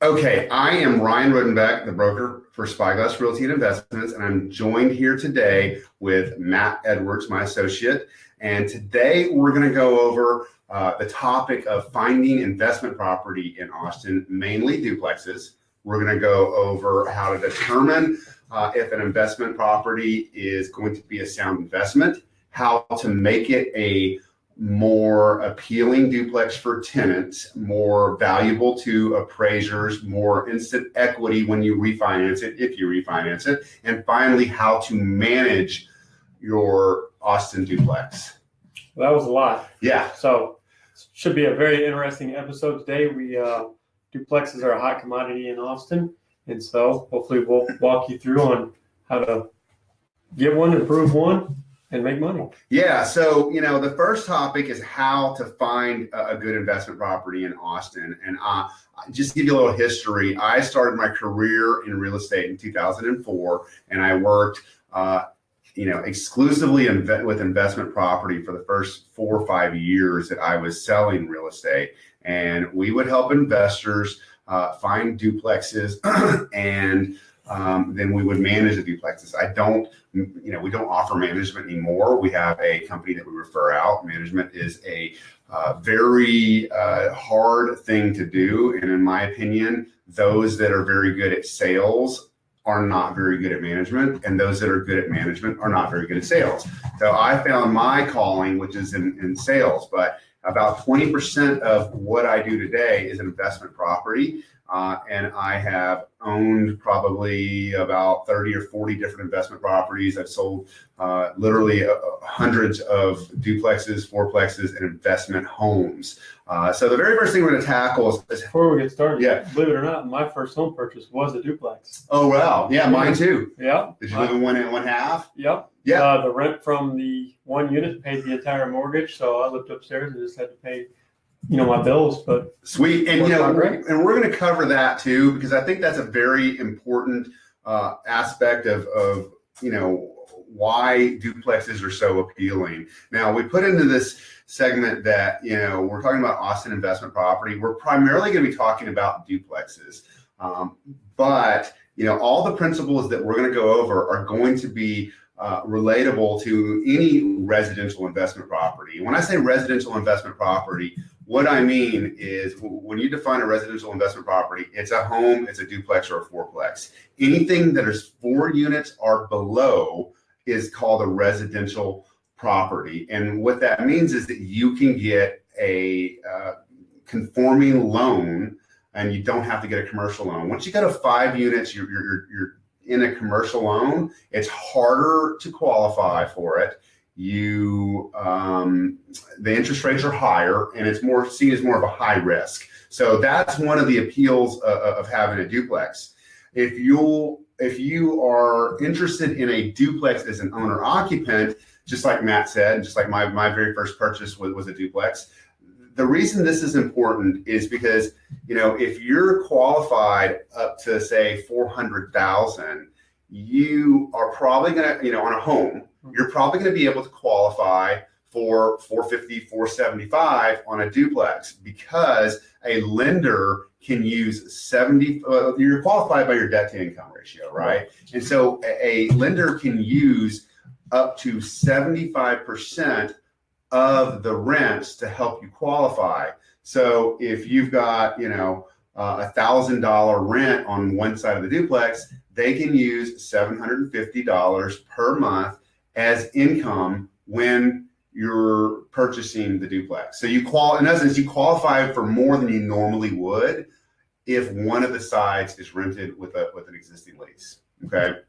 Okay, I am Ryan Rodenbeck, the broker for Spyglass Realty and Investments, and I'm joined here today with Matt Edwards, my associate. And today we're going to go over the topic of finding investment property in Austin, mainly duplexes. We're going to go over how to determine if an investment property is going to be a sound investment, how to make it a more appealing duplex for tenants, more valuable to appraisers, more instant equity when you refinance it, if you refinance it, and finally, how to manage your Austin duplex. Well, that was a lot. Yeah. So should be a very interesting episode today. Duplexes are a hot commodity in Austin, and so hopefully we'll walk you through on how to get one, improve one, and make money. Yeah. So, the first topic is how to find a good investment property in Austin. And just to give you a little history, I started my career in real estate in 2004, and I worked, exclusively with investment property for the first 4 or 5 years that I was selling real estate. And we would help investors find duplexes and then we would manage the duplexes. We don't offer management anymore. We have a company that we refer out. Management is a very hard thing to do. And in my opinion, those that are very good at sales are not very good at management. And those that are good at management are not very good at sales. So I found my calling, which is in sales, but about 20% of what I do today is investment property. And I have owned probably about 30 or 40 different investment properties. I've sold literally hundreds of duplexes, fourplexes, and investment homes. So the very first thing we're going to tackle is Before we get started, yeah. Believe it or not, my first home purchase was a duplex. Oh, wow. Yeah, mine too. Yeah. Did you live in one half? Yep. Yeah. The rent from the one unit paid the entire mortgage, so I lived upstairs and just had to pay my bills, but sweet. And and we're going to cover that too, because I think that's a very important aspect of why duplexes are so appealing. Now, we put into this segment that we're talking about Austin investment property. We're primarily going to be talking about duplexes, but all the principles that we're going to go over are going to be relatable to any residential investment property. When I say residential investment property, what I mean is when you define a residential investment property, it's a home, it's a duplex, or a fourplex. Anything that is 4 units or below is called a residential property. And what that means is that you can get a conforming loan, and you don't have to get a commercial loan. Once you go to 5 units, you're in a commercial loan. It's harder to qualify for it. The interest rates are higher, and it's more seen as more of a high risk. So that's one of the appeals of having a duplex. If you are interested in a duplex as an owner occupant, just like Matt said, and just like my very first purchase was a duplex. The reason this is important is because, if you're qualified up to say 400,000, you are probably going to, on a home, you're probably going to be able to qualify for 450, 475 on a duplex, because a lender can use 70, you're qualified by your debt to income ratio, right? And so a lender can use up to 75% of the rents to help you qualify. So if you've got, $1,000 rent on one side of the duplex, they can use $750 per month as income when you're purchasing the duplex. So in essence, you qualify for more than you normally would if one of the sides is rented with an existing lease. Okay.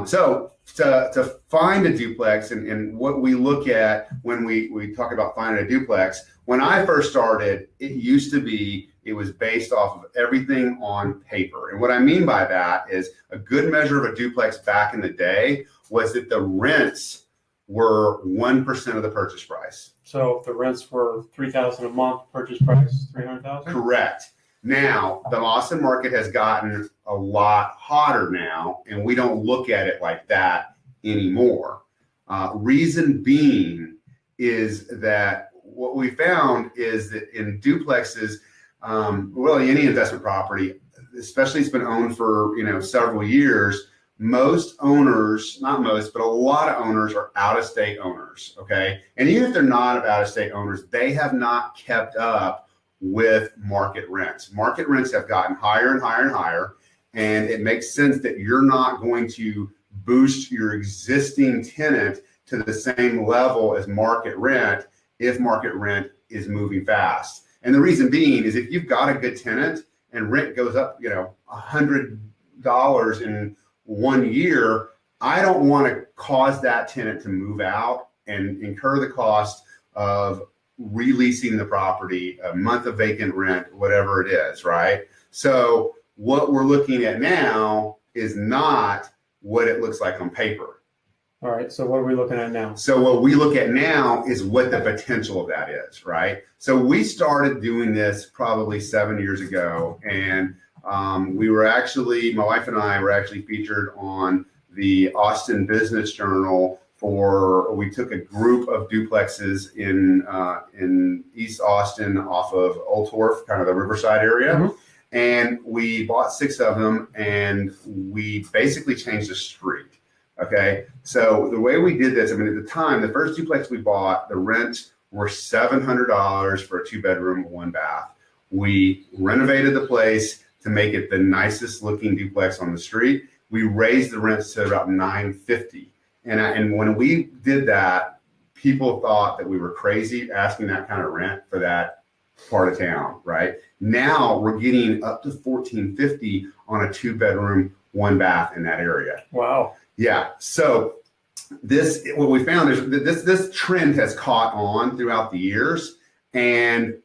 So to find a duplex and what we look at when we talk about finding a duplex, when I first started, it was based off of everything on paper. And what I mean by that is a good measure of a duplex back in the day was that the rents were 1% of the purchase price. So if the rents were $3,000 a month, purchase price $300,000? Correct. Now, the Austin market has gotten a lot hotter now, and we don't look at it like that anymore. Reason being is that what we found is that in duplexes, really any investment property, especially it's been owned for, several years, most owners, not most, but a lot of owners are out-of-state owners, okay? And even if they're not out-of-state owners, they have not kept up with market rents. Market rents have gotten higher and higher and higher, and it makes sense that you're not going to boost your existing tenant to the same level as market rent if market rent is moving fast. And the reason being is if you've got a good tenant and rent goes up, $100 in 1 year, I don't want to cause that tenant to move out and incur the cost of releasing the property, a month of vacant rent, whatever it is, right? So what we're looking at now is not what it looks like on paper. All right, so what are we looking at now? So what we look at now is what the potential of that is, right? So we started doing this probably 7 years ago, and we were actually, my wife and I were actually featured on the Austin Business Journal we took a group of duplexes in East Austin off of Old Torf, kind of the Riverside area. Mm-hmm. And we bought 6 of them, and we basically changed the street. Okay. So the way we did this, at the time, the first duplex we bought, the rents were $700 for a 2-bedroom, 1 bath. We renovated the place to make it the nicest looking duplex on the street. We raised the rents to about $950. And when we did that, people thought that we were crazy asking that kind of rent for that part of town, right? Now we're getting up to $1,450 on a 2-bedroom, 1 bath in that area. Wow. Yeah. So what we found is that this trend has caught on throughout the years. And,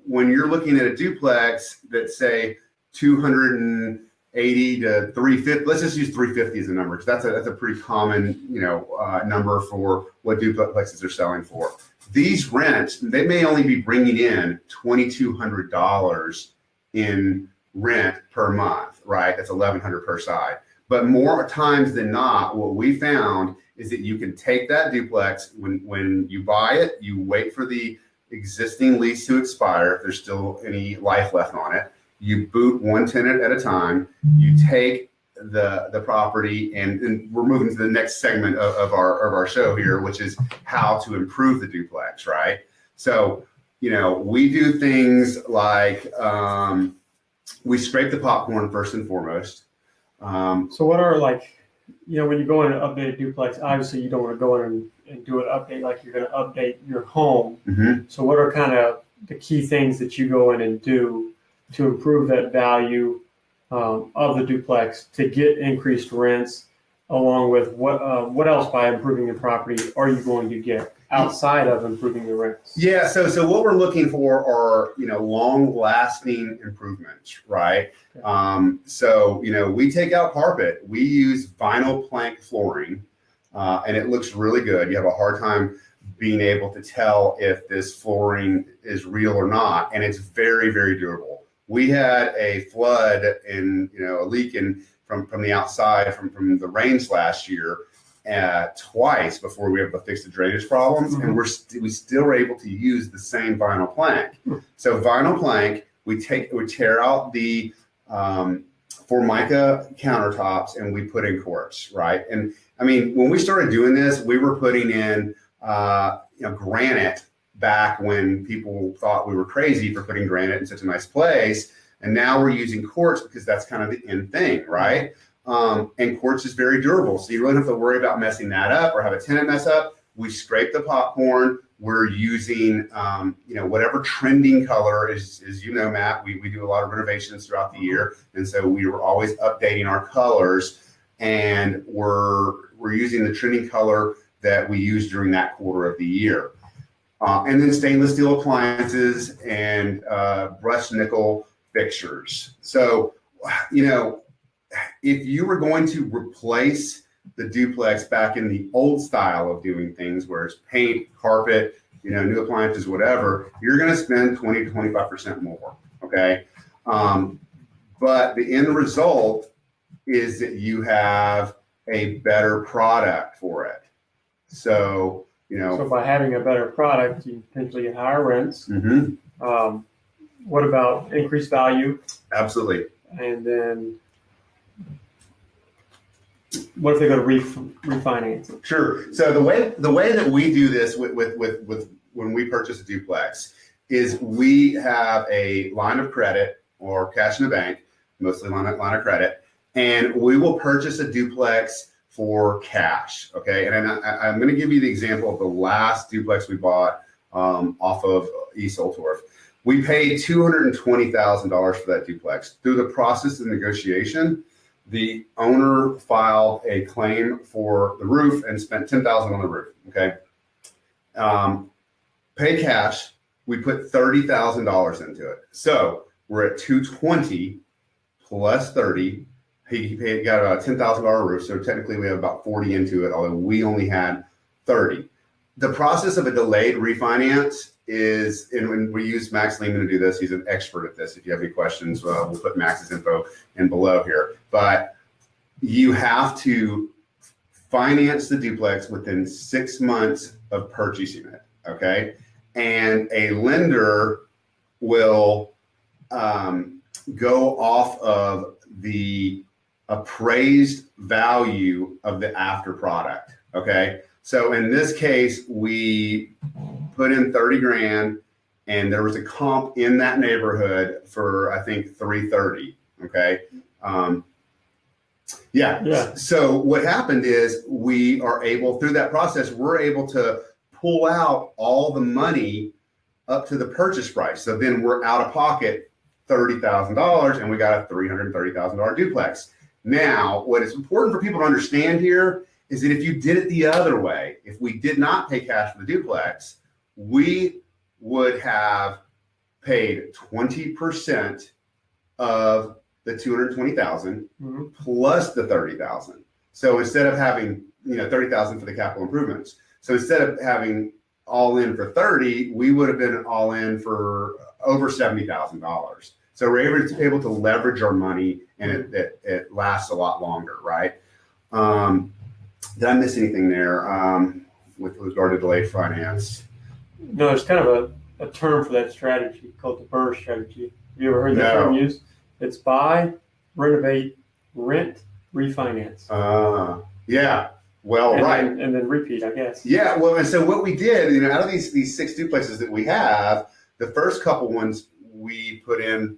when you're looking at a duplex that say 280 to 350, let's just use 350 as a number, because that's a pretty common, number for what duplexes are selling for. These rents, they may only be bringing in $2,200 in rent per month, right? That's $1,100 per side. But more times than not, what we found is that you can take that duplex, when you buy it, you wait for the existing lease to expire, if there's still any life left on it. You boot one tenant at a time. You take the property, and we're moving to the next segment of our show here, which is how to improve the duplex, right? So, we do things like we scrape the popcorn first and foremost. So what are when you go in and update a duplex, obviously you don't want to go in and do an update like you're going to update your home. Mm-hmm. So what are kind of the key things that you go in and do to improve that value of the duplex to get increased rents, along with what else by improving the property are you going to get outside of improving the rents? Yeah, so what we're looking for are long-lasting improvements, right? Okay. So we take out carpet. We use vinyl plank flooring, and it looks really good. You have a hard time being able to tell if this flooring is real or not, and it's very, very durable. We had a flood and a leak from the outside from the rains last year twice before we were able to fix the drainage problems. Mm-hmm. And we still were able to use the same vinyl plank. Mm-hmm. So vinyl plank, we tear out the Formica countertops and we put in quartz, right? And when we started doing this, we were putting in granite back when people thought we were crazy for putting granite in such a nice place. And now we're using quartz because that's kind of the in thing, right? And quartz is very durable. So you really don't have to worry about messing that up or have a tenant mess up. We scrape the popcorn. We're using, whatever trending color is, Matt, we do a lot of renovations throughout the year. And so we were always updating our colors, and we're using the trending color that we use during that quarter of the year. And then stainless steel appliances and brushed nickel fixtures. So, if you were going to replace the duplex back in the old style of doing things, where it's paint, carpet, new appliances, whatever, you're going to spend 20 to 25% more. Okay. But the end result is that you have a better product for it. So by having a better product, you potentially get higher rents. Mm-hmm. what about increased value? Absolutely. And then what if they go to refinance it? Sure. So the way that we do this with when we purchase a duplex is we have a line of credit or cash in the bank, mostly line of credit, and we will purchase a duplex for cash. Okay. And I'm going to give you the example of the last duplex we bought off of East Oltorf. We paid $220,000 for that duplex. Through the process of negotiation, the owner filed a claim for the roof and spent $10,000 on the roof. Okay. Pay cash. We put $30,000 into it. So we're at 220 plus 30. He got about a $10,000 roof. So technically we have about 40 into it, although we only had 30. The process of a delayed refinance is, and when we use Max Lehman to do this, he's an expert at this. If you have any questions, we'll put Max's info in below here. But you have to finance the duplex within 6 months of purchasing it, okay? And a lender will go off of the appraised value of the after product, okay? So in this case, we put in 30 grand and there was a comp in that neighborhood for, I think, 330, okay? Yeah. So what happened is we are able, through that process, we're able to pull out all the money up to the purchase price. So then we're out of pocket $30,000 and we got a $330,000 duplex. Now, what is important for people to understand here is that if you did it the other way, if we did not pay cash for the duplex, we would have paid 20% of the 220,000 plus the 30,000. So instead of having 30,000 for the capital improvements, so instead of having all in for 30, we would have been all in for over $70,000. So we're able to leverage our money, and it lasts a lot longer, right? Did I miss anything there with regard to delayed finance? No, there's kind of a term for that strategy called the BRRRR strategy. Have you ever heard that term used? It's buy, renovate, rent, refinance. Yeah. Well, right. And then repeat, I guess. Yeah. Well, and so what we did, out of these 6 duplexes that we have, the first couple ones we put in,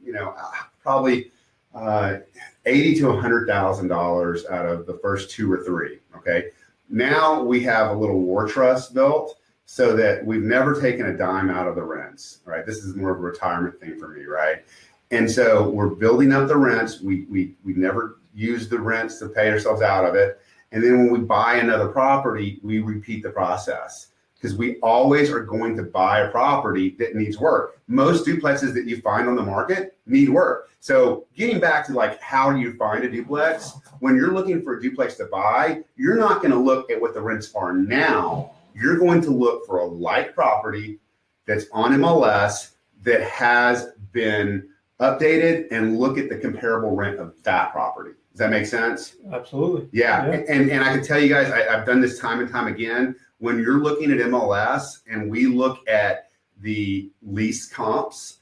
probably $80,000 to $100,000 out of the first 2 or 3. Okay. Now we have a little war trust built so that we've never taken a dime out of the rents. Right. This is more of a retirement thing for me. Right. And so we're building up the rents. We never use the rents to pay ourselves out of it. And then when we buy another property, we repeat the process because we always are going to buy a property that needs work. Most duplexes that you find on the market need work. So getting back to how do you find a duplex? When you're looking for a duplex to buy, you're not going to look at what the rents are now. You're going to look for a like property that's on MLS that has been updated and look at the comparable rent of that property. Does that make sense? Absolutely. Yeah. And I can tell you guys, I've done this time and time again. When you're looking at MLS and we look at the lease comps,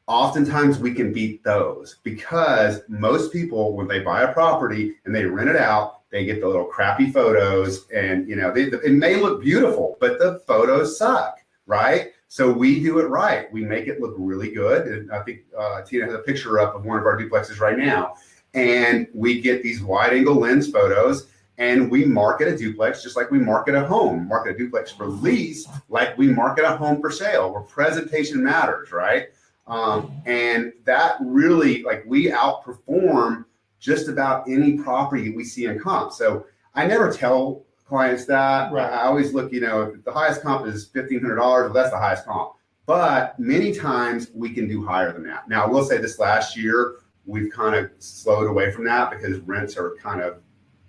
oftentimes we can beat those because most people, when they buy a property and they rent it out, they get the little crappy photos and, it may look beautiful, but the photos suck, right? So we do it right. We make it look really good. And I think Tina has a picture up of one of our duplexes right now. And we get these wide angle lens photos and we market a duplex just like we market a home, market a duplex for lease like we market a home for sale, where presentation matters, right? And that really, we outperform just about any property we see in comp. So I never tell clients that. Right. I always look, if the highest comp is $1,500, well, that's the highest comp. But many times we can do higher than that. Now, I will say this last year, we've kind of slowed away from that because rents are kind of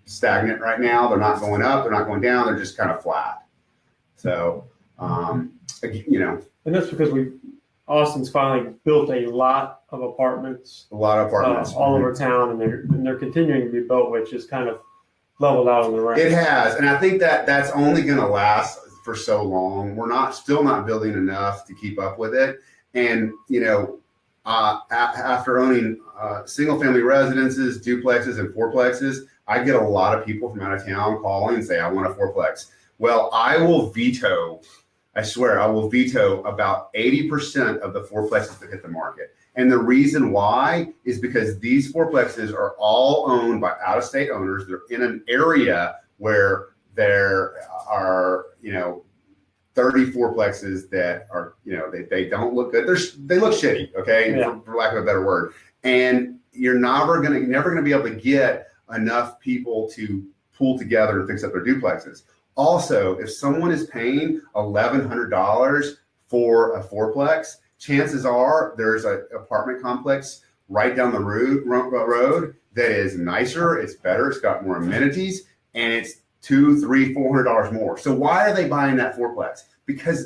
stagnant right now. They're not going up, they're not going down, they're just kind of flat. So, And that's because Austin's finally built a lot of apartments. All over town, and they're continuing to be built, which is kind of leveled out on the rent. It has, and I think that's only going to last for so long. We're still not building enough to keep up with it. And, after owning single family residences, duplexes, and fourplexes, I get a lot of people from out of town calling and say, I want a fourplex. Well, I swear, I will veto about 80% of the fourplexes that hit the market. And the reason why is because these fourplexes are all owned by out-of-state owners. They're in an area where there are, 30 fourplexes that are, they don't look good. They look shitty, okay, Yeah. for lack of a better word. And you're never gonna be able to get enough people to pull together and fix up their duplexes. Also, if someone is paying $1,100 for a fourplex, chances are there's an apartment complex right down the road that is nicer, it's better, it's got more amenities, and it's $200, $300, $400 more. So why are they buying that fourplex?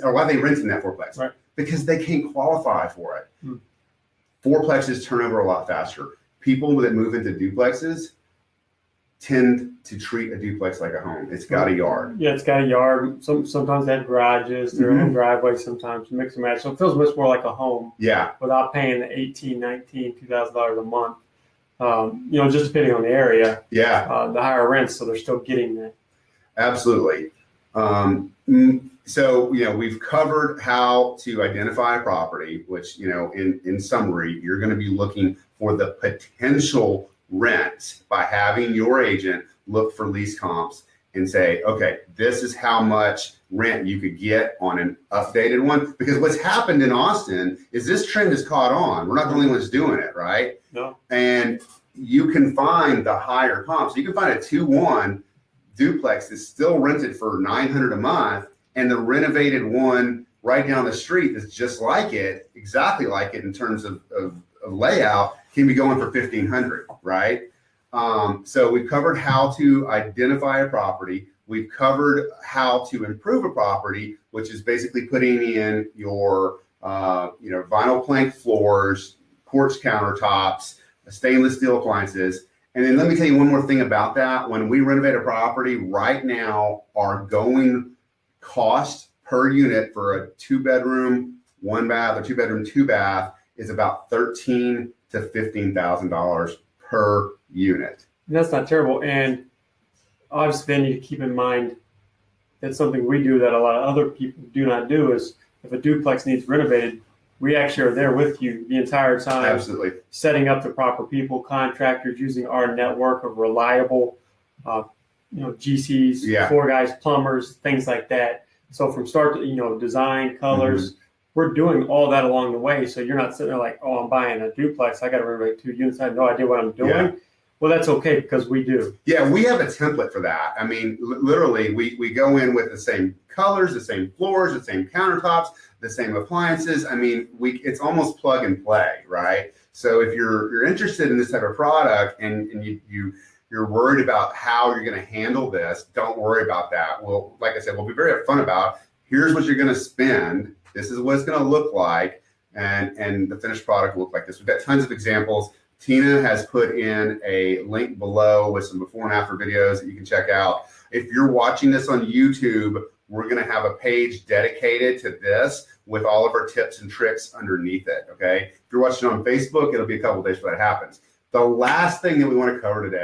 Or why are they renting that fourplex? Right. Because they can't qualify for it. Fourplexes turn over a lot faster. People that move into duplexes tend to treat a duplex like a home. It's got a yard. Yeah, it's got a yard. Sometimes they have garages, their own driveways sometimes, mix and match. So it feels much more like a home. Yeah. Without paying the $18,000, $19,000, $2,000 a month. Just depending on the area. Yeah. The higher rents, so they're still getting that. Absolutely. So, we've covered how to identify a property, which, in summary, you're going to be looking for the potential rent by having your agent look for lease comps and say, okay, this is how much rent you could get on an updated one. Because what's happened in Austin is this trend has caught on. We're not the only ones doing it, right? No. And you can find the higher comps. You can find a 2-1 duplex that's still rented for $900 a month, and the renovated one right down the street that's just like it, exactly like it in terms of layout, can be going for $1,500, right? So we've covered how to identify a property. We've covered how to improve a property, which is basically putting in your vinyl plank floors, quartz countertops, stainless steel appliances. And then let me tell you one more thing about that. When we renovate a property right now, our going cost per unit for a 2-bedroom, 1-bath, or 2-bedroom, 2-bath is about $13,000 to $15,000 per unit. That's not terrible. And obviously, then you keep in mind that something we do that a lot of other people do not do is if a duplex needs renovated, we actually are there with you the entire time. Absolutely. Setting up the proper people, contractors, using our network of reliable, GCs, floor guys, plumbers, things like that. So from start to, design, colors, we're doing all that along the way. So you're not sitting there like, oh, I'm buying a duplex. I got to renovate 2 units. I have no idea what I'm doing. Yeah. Well, that's okay because we do. Yeah, we have a template for that. I mean, literally, we go in with the same colors, the same floors, the same countertops, the same appliances. I mean, it's almost plug and play, right? So if you're interested in this type of product and you're worried about how you're going to handle this, don't worry about that. Well, like I said, we'll be very upfront about here's what you're going to spend. This is what it's going to look like, and the finished product will look like this. We've got tons of examples. Tina has put in a link below with some before and after videos that you can check out. If you're watching this on YouTube, we're going to have a page dedicated to this with all of our tips and tricks underneath it, okay? If you're watching on Facebook, it'll be a couple of days before that happens. The last thing that we want to cover today